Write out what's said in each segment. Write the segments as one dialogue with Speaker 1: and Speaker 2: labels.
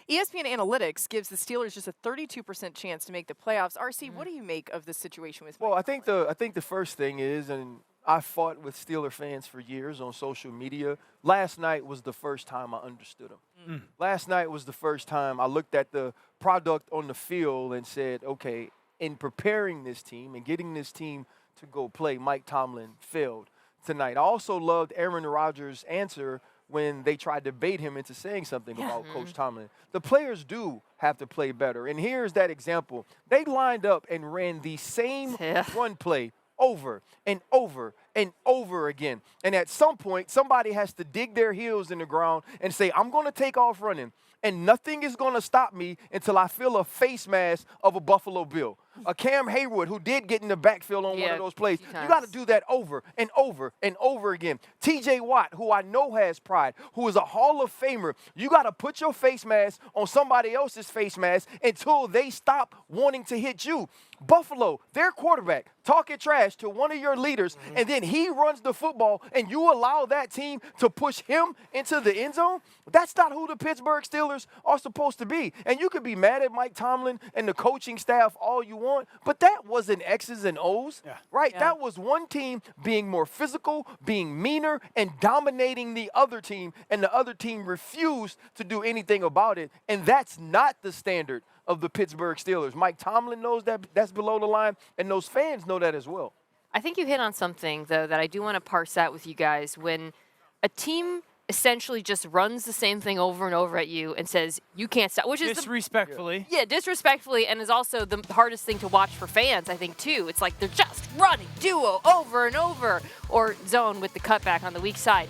Speaker 1: ESPN Analytics gives the Steelers just a 32% chance to make the playoffs. RC, what do you make of this situation with Mike
Speaker 2: Well, I think the first thing is, and I fought with Steeler fans for years on social media. Last night was the first time I understood them. Last night was the first time I looked at the product on the field and said, okay, in preparing this team and getting this team to go play, Mike Tomlin failed tonight. I also loved Aaron Rodgers' answer when they tried to bait him into saying something about Coach Tomlin. The players do have to play better. And here's that example. They lined up and ran the same run play over and over and over again. And at some point, somebody has to dig their heels in the ground and say, I'm going to take off running, and nothing is going to stop me until I feel a face mask of a Buffalo Bill. A Cam Hayward who did get in the backfield on one of those plays. You got to do that over and over and over again. TJ Watt, who I know has pride, who is a Hall of Famer, you got to put your face mask on somebody else's face mask until they stop wanting to hit you. Buffalo, their quarterback, talking trash to one of your leaders, and then he runs the football, and you allow that team to push him into the end zone? That's not who the Pittsburgh Steelers are supposed to be. And you could be mad at Mike Tomlin and the coaching staff all you want, but that wasn't X's and O's, right? That was one team being more physical, being meaner, and dominating the other team, and the other team refused to do anything about it, and that's not the standard of the Pittsburgh Steelers. Mike Tomlin knows that that's below the line, and those fans know that as well.
Speaker 3: I think you hit on something, though, that I do want to parse out with you guys. When a team essentially just runs the same thing over and over at you and says, you can't stop, which is
Speaker 4: disrespectfully.
Speaker 3: Disrespectfully, and is also the hardest thing to watch for fans, I think, too. It's like they're just running duo over and over, or zone with the cutback on the weak side.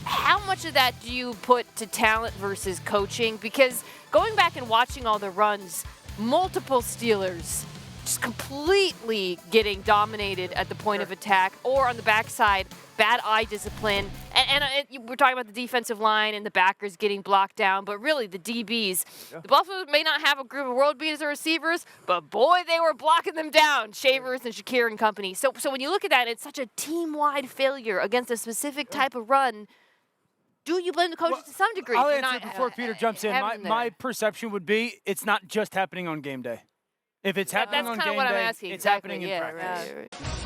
Speaker 3: How much of that do you put to talent versus coaching? Because going back and watching all the runs, multiple Steelers just completely getting dominated at the point of attack or on the backside, bad eye discipline. And we're talking about the defensive line and the backers getting blocked down, but really the DBs. The Buffalo may not have a group of world beaters or receivers, but boy, they were blocking them down, Shavers and Shakir and company. So when you look at that, it's such a team-wide failure against a specific type of run. Do you blame the coaches to some degree?
Speaker 4: I'll answer before Peter jumps in. My perception would be it's not just happening on game day. If it's happening on game day,
Speaker 3: that's kind of what I'm asking.
Speaker 4: It's happening in practice.
Speaker 3: Right.